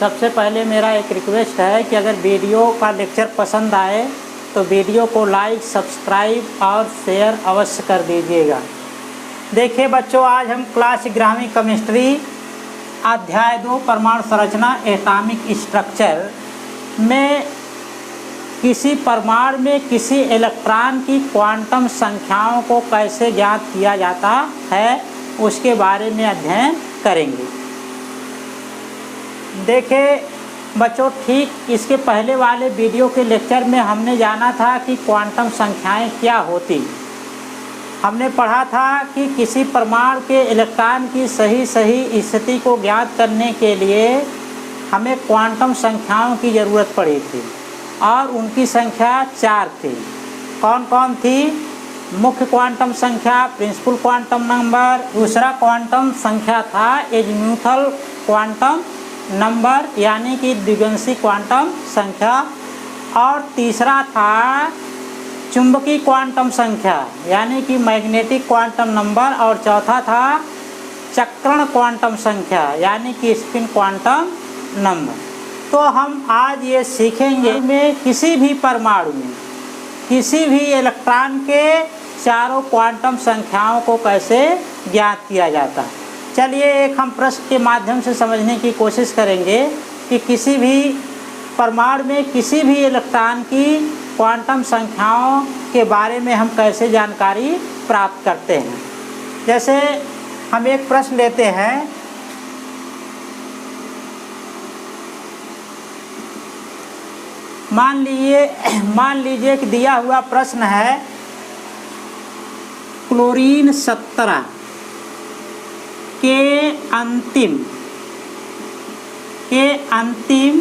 सबसे पहले मेरा एक रिक्वेस्ट है कि अगर वीडियो का लेक्चर पसंद आए तो वीडियो को लाइक, सब्सक्राइब और शेयर अवश्य कर दीजिएगा। देखिए बच्चों, आज हम क्लास 11वीं केमिस्ट्री अध्याय 2 परमाणु संरचना एटॉमिक स्ट्रक्चर में किसी परमाणु में किसी इलेक्ट्रॉन की क्वांटम संख्याओं को कैसे ज्ञात किया जाता है उसके बारे में अध्ययन करेंगे। देखिए बच्चों, ठीक इसके पहले वाले वीडियो के लेक्चर में हमने जाना था कि क्वांटम संख्याएं क्या होती। हमने पढ़ा था कि किसी परमाणु के इलेक्ट्रॉन की सही स्थिति को ज्ञात करने के लिए हमें क्वांटम संख्याओं की ज़रूरत पड़ी थी और उनकी संख्या 4 थी। कौन कौन थी? मुख्य क्वांटम संख्या, प्रिंसिपल क्वांटम नंबर, दूसरा क्वांटम संख्या था एजीम्यूथल क्वांटम नंबर यानी कि द्विगंशी क्वांटम संख्या, और तीसरा था चुंबकीय क्वांटम संख्या यानी कि मैग्नेटिक क्वांटम नंबर, और चौथा था चक्रण क्वांटम संख्या यानी कि स्पिन क्वांटम नंबर। तो हम आज ये सीखेंगे में किसी भी परमाणु में किसी भी इलेक्ट्रॉन के चारों क्वांटम संख्याओं को कैसे ज्ञात किया जाता है। चलिए एक हम प्रश्न के माध्यम से समझने की कोशिश करेंगे कि किसी भी परमाणु में किसी भी इलेक्ट्रॉन की क्वांटम संख्याओं के बारे में हम कैसे जानकारी प्राप्त करते हैं। जैसे हम एक प्रश्न लेते हैं, मान लीजिए कि दिया हुआ प्रश्न है क्लोरीन 17 के अंतिम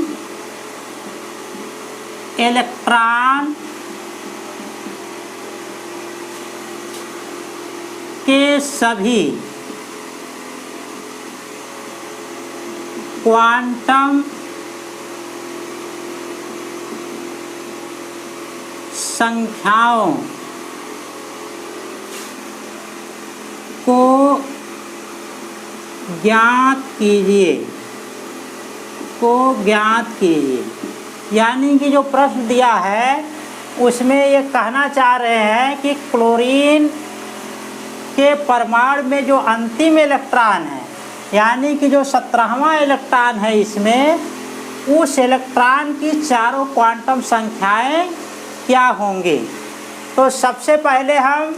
इलेक्ट्रॉन के सभी क्वांटम संख्याओं को ज्ञात कीजिए यानी कि जो प्रश्न दिया है उसमें ये कहना चाह रहे हैं कि क्लोरीन के परमाणु में जो अंतिम इलेक्ट्रॉन है यानी कि जो 17वां इलेक्ट्रॉन है, इसमें उस इलेक्ट्रॉन की चारों क्वांटम संख्याएं क्या होंगी। तो सबसे पहले हम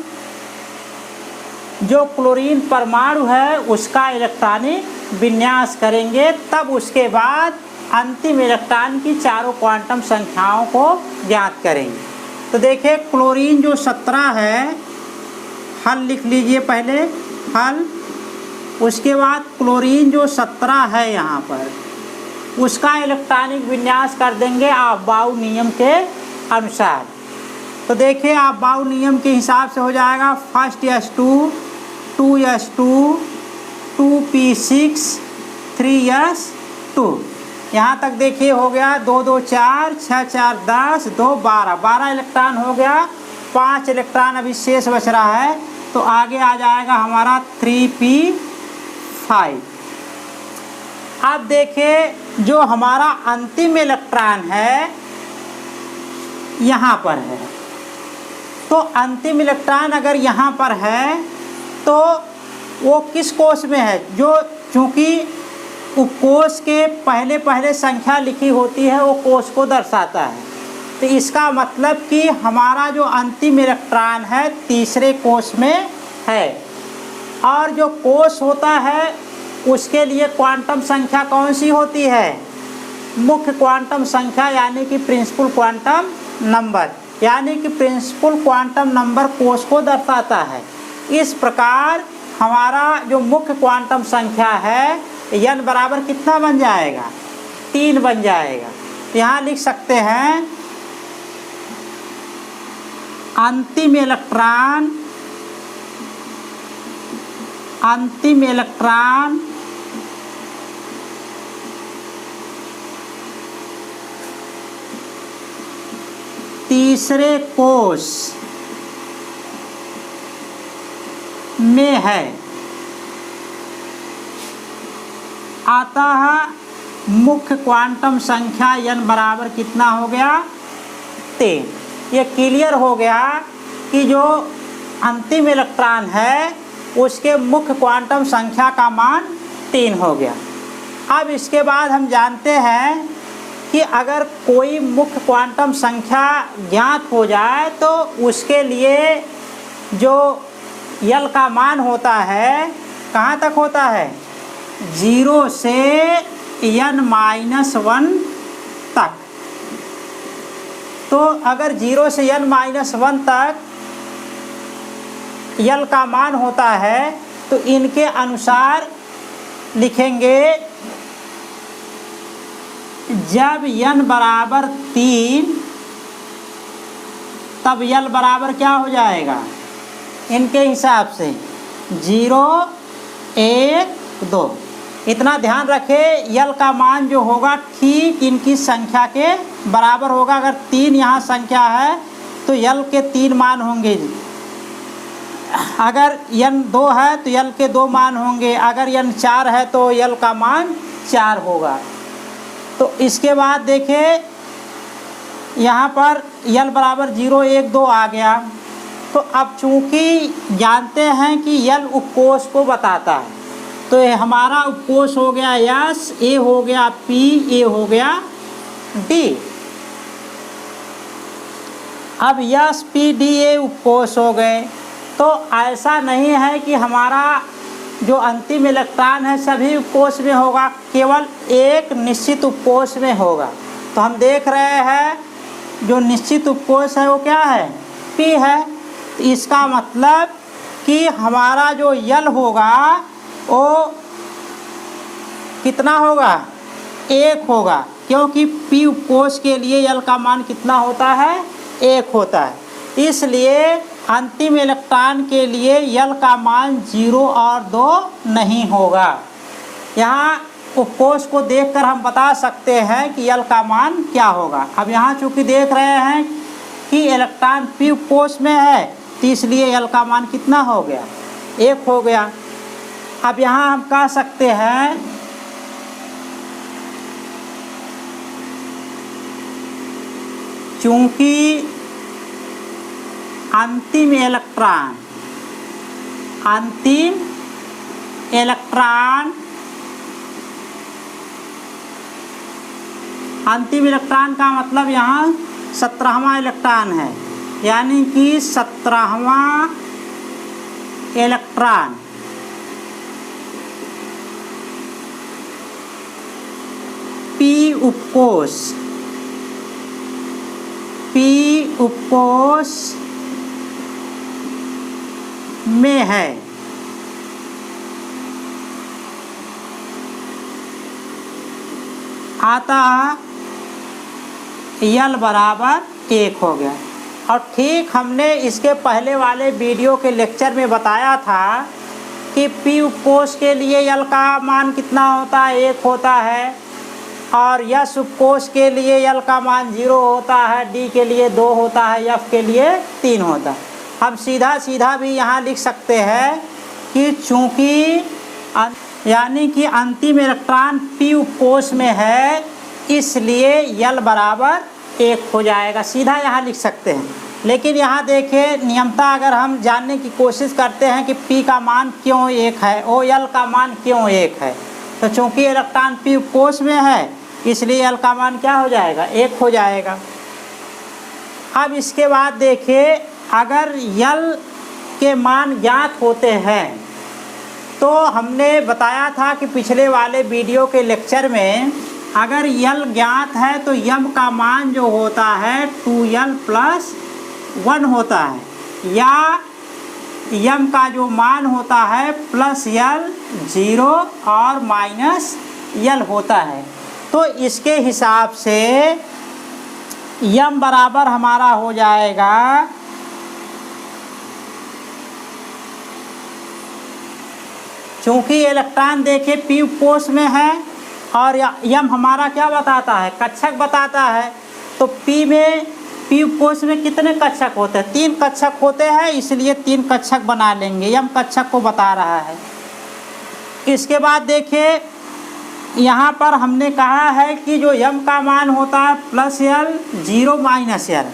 जो क्लोरीन परमाणु है उसका इलेक्ट्रॉनिक विन्यास करेंगे, तब उसके बाद अंतिम इलेक्ट्रॉन की चारों क्वांटम संख्याओं को ज्ञात करेंगे। तो देखिए क्लोरीन जो 17 है, हल लिख लीजिए पहले, हल। उसके बाद क्लोरीन जो 17 है यहाँ पर उसका इलेक्ट्रॉनिक विन्यास कर देंगे अफबाउ नियम के अनुसार। तो देखिए अफबाउ नियम के हिसाब से हो जाएगा first S2 2S2 2p6 3S2। यहाँ तक देखिए हो गया 2 2 4 6 4 10 2 12 इलेक्ट्रॉन हो गया। 5 इलेक्ट्रॉन अभी शेष बच रहा है, तो आगे आ जाएगा हमारा 3p5। अब देखिए जो हमारा अंतिम इलेक्ट्रॉन है यहाँ पर है, तो अंतिम इलेक्ट्रॉन अगर यहाँ पर है तो वो किस कोश में है? जो चूँकि कोश के पहले संख्या लिखी होती है वो कोश को दर्शाता है, तो इसका मतलब कि हमारा जो अंतिम इलेक्ट्रॉन है तीसरे कोश में है। और जो कोश होता है उसके लिए क्वांटम संख्या कौन सी होती है? मुख्य क्वांटम संख्या यानी कि प्रिंसिपल क्वांटम नंबर, यानी कि प्रिंसिपल क्वांटम नंबर कोश को दर्शाता है। इस प्रकार हमारा जो मुख्य क्वांटम संख्या है n बराबर कितना बन जाएगा? 3 बन जाएगा। यहाँ लिख सकते हैं अंतिम इलेक्ट्रॉन तीसरे कोश में है, अतः मुख्य क्वांटम संख्या n बराबर कितना हो गया 3। ये क्लियर हो गया कि जो अंतिम इलेक्ट्रॉन है उसके मुख्य क्वांटम संख्या का मान 3 हो गया। अब इसके बाद हम जानते हैं कि अगर कोई मुख्य क्वांटम संख्या ज्ञात हो जाए तो उसके लिए जो यल का मान होता है कहाँ तक होता है 0 से n-1 तक। तो अगर 0 से n-1 तक यल का मान होता है तो इनके अनुसार लिखेंगे जब n बराबर 3 तब यल बराबर क्या हो जाएगा इनके हिसाब से 0 1 2। इतना ध्यान रखें यल का मान जो होगा ठीक इनकी संख्या के बराबर होगा। अगर 3 यहाँ संख्या है तो यल के 3 मान होंगे। अगर n 2 है तो यल के 2 मान होंगे। अगर n 4 है तो यल का मान 4 होगा। तो इसके बाद देखें यहाँ पर यल बराबर 0 1 2 आ गया। तो अब चूंकि जानते हैं कि यल उपकोष को बताता है तो ये हमारा उपकोष हो गया यस, ए हो गया पी, ए हो गया डी। अब यस पी डी ए उपकोष हो गए। तो ऐसा नहीं है कि हमारा जो अंतिम इलेक्ट्रॉन है सभी उपकोष में होगा, केवल एक निश्चित उपकोष में होगा। तो हम देख रहे हैं जो निश्चित उपकोष है वो क्या है पी है। तो इसका मतलब कि हमारा जो यल होगा वो कितना होगा 1 होगा, क्योंकि पी उपकोष के लिए यल का मान कितना होता है 1 होता है। इसलिए अंतिम इलेक्ट्रॉन के लिए यल का मान 0 और 2 नहीं होगा। यहाँ उपकोष को देखकर हम बता सकते हैं कि यल का मान क्या होगा। अब यहाँ चूँकि देख रहे हैं कि इलेक्ट्रॉन पी उपकोष में है तो इसलिए यल का मान कितना हो गया 1 हो गया। अब यहाँ हम कह सकते हैं चूँकि अंतिम इलेक्ट्रॉन का मतलब यहाँ 17वां इलेक्ट्रॉन है, यानी कि 17वां इलेक्ट्रॉन पी उपकोष में है। आता यल बराबर 1 हो गया। और ठीक हमने इसके पहले वाले वीडियो के लेक्चर में बताया था कि पी उपकोष के लिए यल का मान कितना होता है 1 होता है, और यस उपकोष के लिए यल का मान 0 होता है, डी के लिए 2 होता है, एफ के लिए 3 होता है। हम सीधा भी यहाँ लिख सकते हैं कि चूँकि यानी कि अंतिम इलेक्ट्रॉन पी उपकोष में है इसलिए यल बराबर 1 हो जाएगा। सीधा यहाँ लिख सकते हैं। लेकिन यहाँ देखें नियमता अगर हम जानने की कोशिश करते हैं कि पी का मान क्यों 1 है, ओ यल का मान क्यों 1 है, तो चूँकि इलेक्ट्रॉन पी उपकोष में है इसलिए यल का मान क्या हो जाएगा 1 हो जाएगा। अब इसके बाद देखिए अगर यल के मान ज्ञात होते हैं तो हमने बताया था कि पिछले वाले वीडियो के लेक्चर में अगर यल ज्ञात है तो यम का मान जो होता है 2l + 1 होता है, या यम का जो मान होता है +l 0 और -l होता है। तो इसके हिसाब से यम बराबर हमारा हो जाएगा चूँकि इलेक्ट्रॉन देखे पी उपकोष में है और यम हमारा क्या बताता है कक्षक बताता है। तो पी उपकोष में कितने कक्षक होते हैं 3 कक्षक होते हैं, इसलिए 3 कक्षक बना लेंगे। यम कक्षक को बता रहा है। इसके बाद देखिए यहाँ पर हमने कहा है कि जो यम का मान होता है प्लस यल 0 माइनस यल,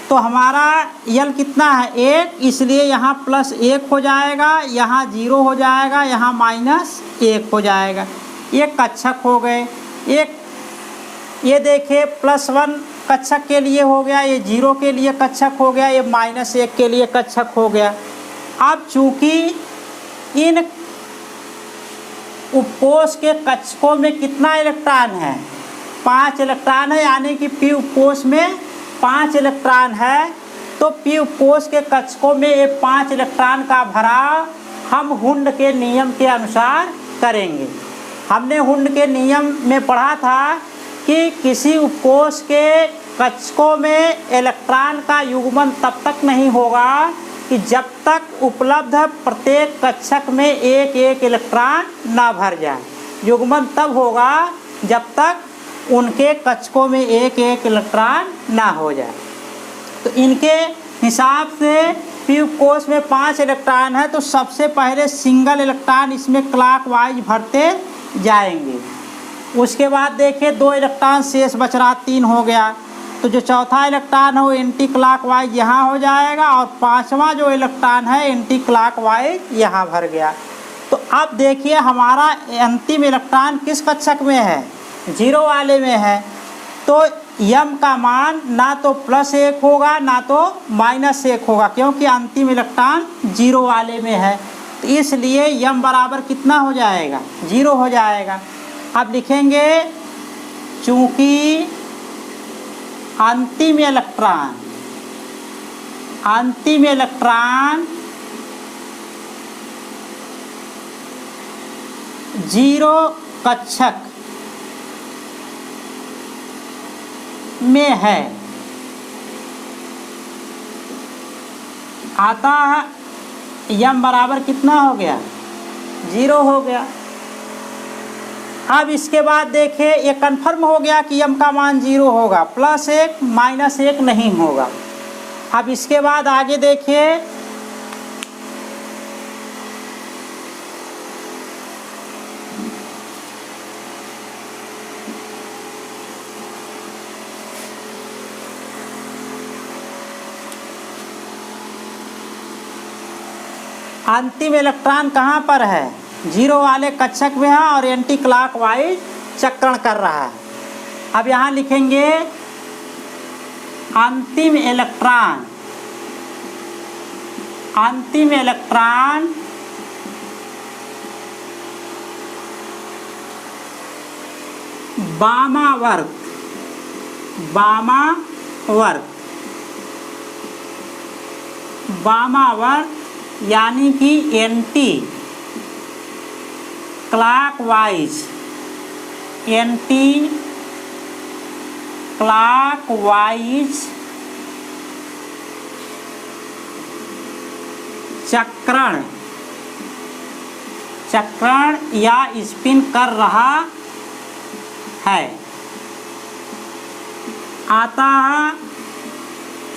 तो हमारा यल कितना है 1, इसलिए यहाँ प्लस 1 हो जाएगा, यहाँ 0 हो जाएगा, यहाँ माइनस 1 हो जाएगा। ये कक्षक हो गए। एक ये देखिए +1 कक्षक के लिए हो गया, ये 0 के लिए कक्षक हो गया, ये -1 के लिए कक्षक हो गया। अब चूँकि इन उपकोष के कक्षकों में कितना इलेक्ट्रॉन है, 5 इलेक्ट्रॉन है, यानी कि पी उपकोष में 5 इलेक्ट्रॉन है, तो पी उपकोष के कक्षकों में ये 5 इलेक्ट्रॉन का भराव हम हुंड के नियम के अनुसार करेंगे। हमने हुंड के नियम में पढ़ा था कि किसी उपकोष के कक्षकों में इलेक्ट्रॉन का युग्मन तब तक नहीं होगा कि जब तक उपलब्ध प्रत्येक कक्षक में एक एक इलेक्ट्रॉन ना भर जाए। युग्मन तब होगा जब तक उनके कक्षकों में एक एक इलेक्ट्रॉन ना हो जाए। तो इनके हिसाब से पी उपकोष में 5 इलेक्ट्रॉन है, तो सबसे पहले सिंगल इलेक्ट्रॉन इसमें क्लॉकवाइज भरते जाएंगे। उसके बाद देखिए 2 इलेक्ट्रॉन शेष बच रहा, 3 हो गया, तो जो चौथा इलेक्ट्रॉन है वो एंटी क्लॉकवाइज यहाँ हो जाएगा, और 5वां जो इलेक्ट्रॉन है एंटी क्लॉकवाइज यहाँ भर गया। तो अब देखिए हमारा अंतिम इलेक्ट्रॉन किस कक्षक में है, 0 वाले में है, तो यम का मान ना तो +1 होगा ना तो -1 होगा, क्योंकि अंतिम इलेक्ट्रॉन 0 वाले में है। तो इसलिए यम बराबर कितना हो जाएगा, 0 हो जाएगा। अब लिखेंगे चूँकि अंतिम इलेक्ट्रॉन 0 कक्षक में है, आता यम बराबर कितना हो गया, 0 हो गया। अब इसके बाद देखिए ये कन्फर्म हो गया कि यम का मान 0 होगा, +1 -1 नहीं होगा। अब इसके बाद आगे देखिए अंतिम इलेक्ट्रॉन कहाँ पर है, 0 वाले कक्षक में है और एंटी क्लॉकवाइज चक्रण कर रहा है। अब यहाँ लिखेंगे अंतिम इलेक्ट्रॉन वामावर्त यानी कि एंटी क्लॉकवाइज चक्रण या स्पिन कर रहा है, आता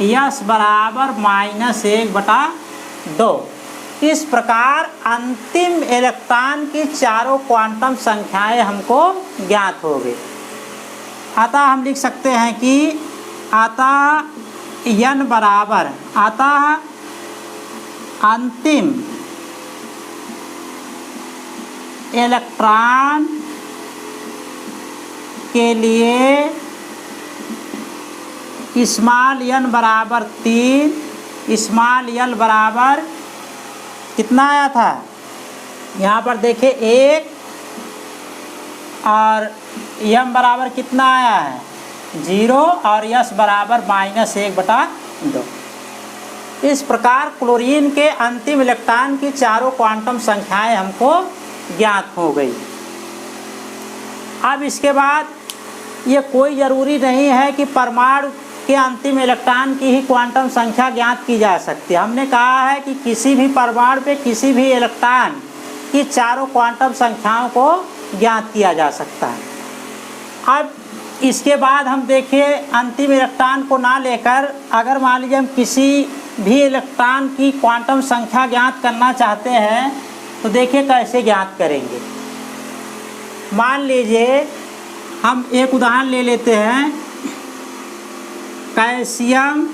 यस बराबर -1/2। इस प्रकार अंतिम इलेक्ट्रॉन की चारों क्वांटम संख्याएं हमको ज्ञात हो गई। अतः हम लिख सकते हैं कि अतः n बराबर अंतिम इलेक्ट्रॉन के लिए स्मॉल n बराबर 3, स्मॉल l बराबर कितना आया था, यहाँ पर देखिए 1, और m बराबर कितना आया है 0, और s बराबर -1/2। इस प्रकार क्लोरीन के अंतिम इलेक्ट्रॉन की चारों क्वांटम संख्याएं हमको ज्ञात हो गई। अब इसके बाद ये कोई ज़रूरी नहीं है कि परमाणु के अंतिम इलेक्ट्रॉन की ही क्वांटम संख्या ज्ञात की जा सकती है। हमने कहा है कि किसी भी परमाणु पे किसी भी इलेक्ट्रॉन की चारों क्वांटम संख्याओं को ज्ञात किया जा सकता है। अब इसके बाद हम देखिए अंतिम इलेक्ट्रॉन को ना लेकर अगर मान लीजिए हम किसी भी इलेक्ट्रॉन की क्वांटम संख्या ज्ञात करना चाहते हैं तो देखिए कैसे ज्ञात करेंगे। मान लीजिए हम एक उदाहरण ले लेते हैं, कैल्शियम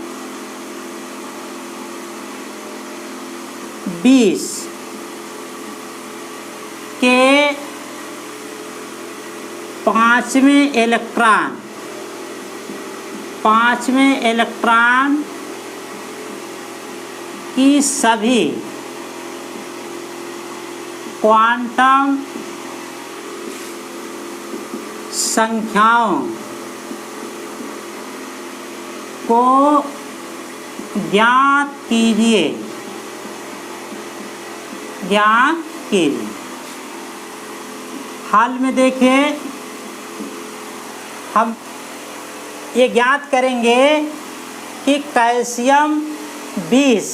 20 के 5वें इलेक्ट्रॉन की सभी क्वांटम संख्याओं को ज्ञात कीजिए। हाल में देखिए हम ये ज्ञात करेंगे कि कैल्शियम 20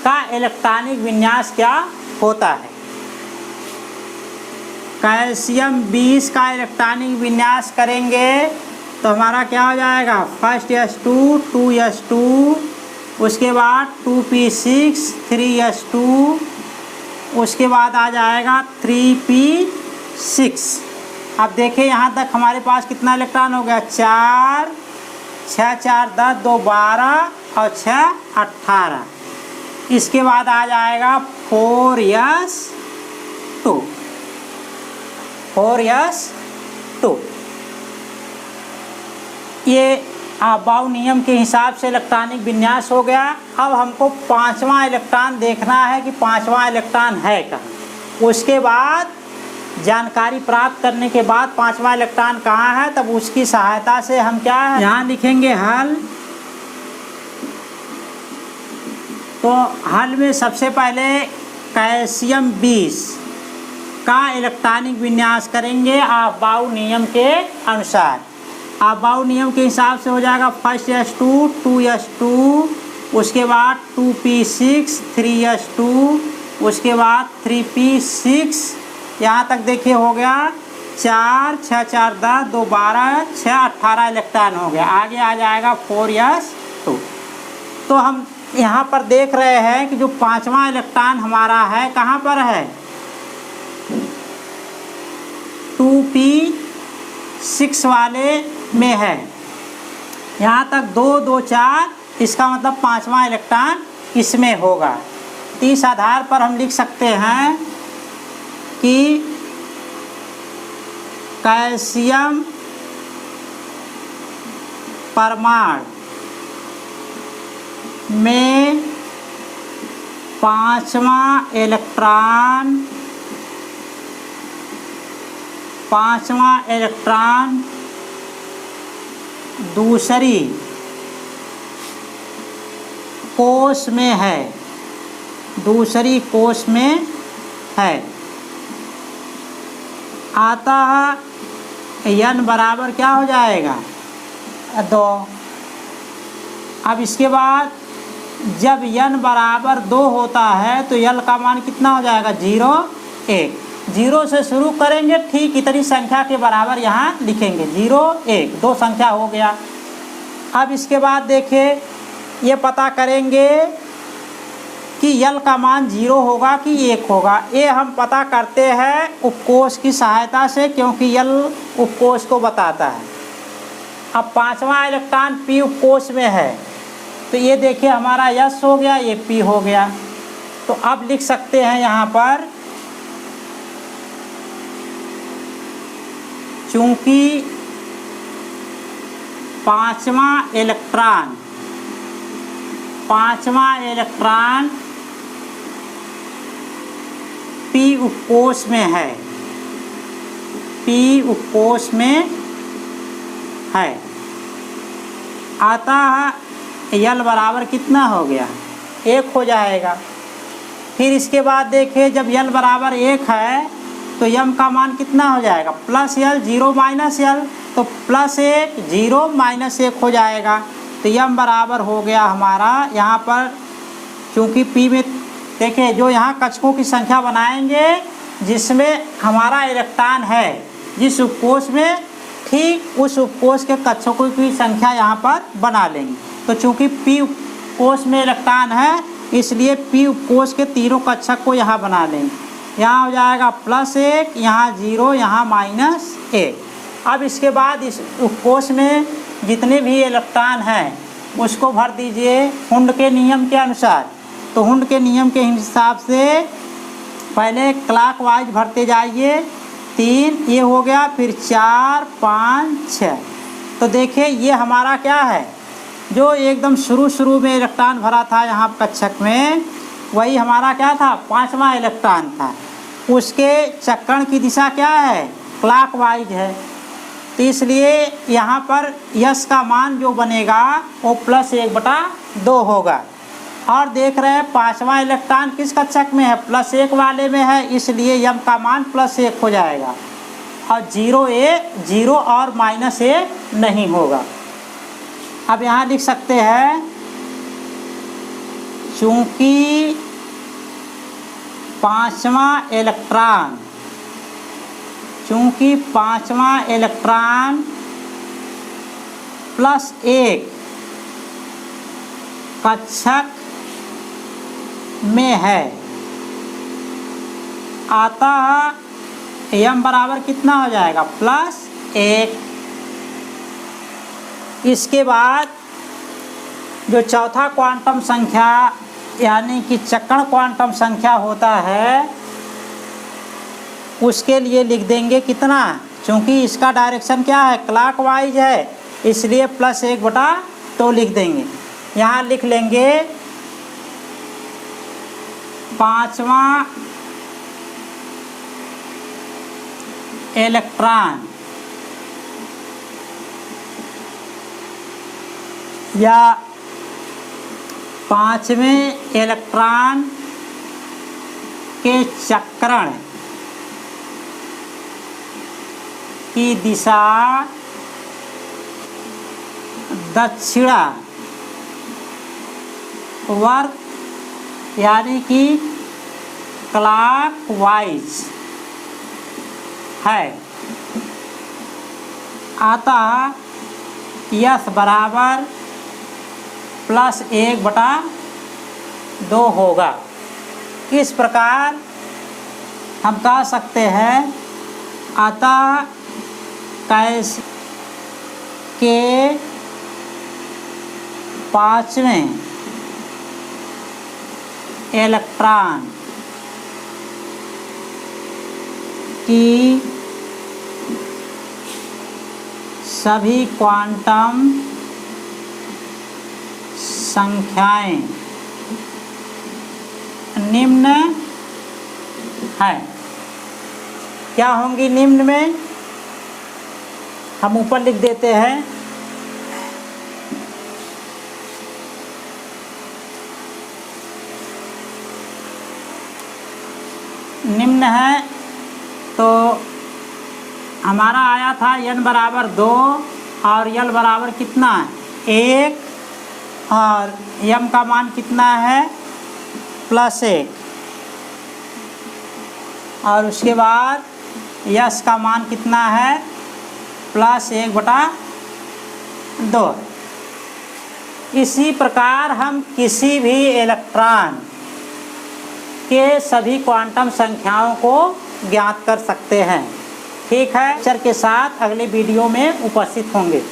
का इलेक्ट्रॉनिक विन्यास क्या होता है। कैल्शियम 20 का इलेक्ट्रॉनिक विन्यास करेंगे तो हमारा क्या हो जाएगा, फर्स्ट S2 2S2, उसके बाद 2p6 3S2, उसके बाद आ जाएगा 3p6। अब देखिए यहाँ तक हमारे पास कितना इलेक्ट्रॉन हो गया, 4, 6 4 10 2 12 और 6 18। इसके बाद आ जाएगा 4s2। ये अबाव नियम के हिसाब से इलेक्ट्रॉनिक विन्यास हो गया। अब हमको 5वां इलेक्ट्रॉन देखना है कि 5वां इलेक्ट्रॉन है कहाँ। उसके बाद जानकारी प्राप्त करने के बाद 5वां इलेक्ट्रॉन कहाँ है, तब उसकी सहायता से हम क्या है यहाँ लिखेंगे हल। तो हल में सबसे पहले कैल्शियम 20 का इलेक्ट्रॉनिक विन्यास करेंगे अबाव नियम के अनुसार। अबाव नियम के हिसाब से हो जाएगा फर्स्ट S2 2S2, उसके बाद 2p6 3S2, उसके बाद 3p6। यहाँ तक देखिए हो गया 4 6 4 10 2 12 6 18 इलेक्ट्रॉन हो गया। आगे आ जाएगा 4s2। तो हम यहाँ पर देख रहे हैं कि जो 5वां इलेक्ट्रॉन हमारा है कहाँ पर है, 2p6 वाले में है। यहाँ तक 2 2 4, इसका मतलब 5वां इलेक्ट्रॉन इसमें होगा। तो इस आधार पर हम लिख सकते हैं कि कैल्शियम परमाणु में 5वां इलेक्ट्रॉन दूसरी कोश में है। आता है n बराबर क्या हो जाएगा 2। अब इसके बाद जब n बराबर 2 होता है तो l का मान कितना हो जाएगा 0 1। 0 से शुरू करेंगे, ठीक इतनी संख्या के बराबर यहाँ लिखेंगे 0 1, 2 संख्या हो गया। अब इसके बाद देखिए ये पता करेंगे कि l का मान 0 होगा कि 1 होगा। ये हम पता करते हैं उपकोष की सहायता से, क्योंकि l उपकोष को बताता है। अब 5वां इलेक्ट्रॉन p उपकोष में है तो ये देखिए हमारा S हो गया, ये p हो गया। तो अब लिख सकते हैं यहाँ पर, चूँकि 5वां इलेक्ट्रॉन p उपकोष में है, आता है l बराबर कितना हो गया 1 हो जाएगा। फिर इसके बाद देखिए जब l बराबर 1 है तो m का मान कितना हो जाएगा प्लस l 0 माइनस l, तो प्लस 1 0 माइनस 1 हो जाएगा। तो m बराबर हो गया हमारा यहाँ पर, चूँकि p में देखिए जो यहाँ कक्षकों की संख्या बनाएंगे जिसमें हमारा इलेक्ट्रॉन है जिस उपकोष में, ठीक उस उपकोष के कक्षकों की संख्या यहाँ पर बना लेंगे। तो चूँकि p उपकोष में इलेक्ट्रॉन है इसलिए p उपकोष के तीनों कक्षक को यहाँ बना लेंगे। यहाँ हो जाएगा +1, यहाँ 0, यहाँ -1। अब इसके बाद इस कोश में जितने भी इलेक्ट्रॉन हैं उसको भर दीजिए हुंड के नियम के अनुसार। तो हुंड के नियम के हिसाब से पहले क्लॉकवाइज भरते जाइए। 3 ये हो गया, फिर 4, 5, 6। तो देखिए ये हमारा क्या है, जो एकदम शुरू में इलेक्ट्रॉन भरा था यहाँ कक्षक में, वही हमारा क्या था, 5वां इलेक्ट्रॉन था। उसके चक्रण की दिशा क्या है, क्लॉकवाइज है। तो इसलिए यहाँ पर यस का मान जो बनेगा वो +1/2 होगा। और देख रहे हैं 5वां इलेक्ट्रॉन किस कक्षक में है, +1 वाले में है, इसलिए यम का मान +1 हो जाएगा। और 0 और -1 नहीं होगा। अब यहाँ लिख सकते हैं चूँकि 5वां इलेक्ट्रॉन +1 कक्षक में है, अतः यम बराबर कितना हो जाएगा, +1। इसके बाद जो चौथा क्वांटम संख्या यानी कि चक्रण क्वांटम संख्या होता है, उसके लिए लिख देंगे कितना, क्योंकि इसका डायरेक्शन क्या है, क्लॉकवाइज है, इसलिए +1/2 लिख देंगे। यहाँ लिख लेंगे 5वां इलेक्ट्रॉन या 5वें इलेक्ट्रॉन के चक्रण की दिशा दक्षिणावर्त यानी कि क्लॉकवाइज है, अतः यस बराबर +1/2 होगा। इस प्रकार हम कह सकते हैं, अतः कैस के 5वें इलेक्ट्रॉन की सभी क्वांटम संख्याएं निम्न है। क्या होंगी निम्न में, हम ऊपर लिख देते हैं, निम्न है। तो हमारा आया था n बराबर 2 और l बराबर कितना, 1, और यम का मान कितना है, +1, और उसके बाद यस का मान कितना है, +1/2। इसी प्रकार हम किसी भी इलेक्ट्रॉन के सभी क्वांटम संख्याओं को ज्ञात कर सकते हैं। ठीक है, लेक्चर के साथ अगले वीडियो में उपस्थित होंगे।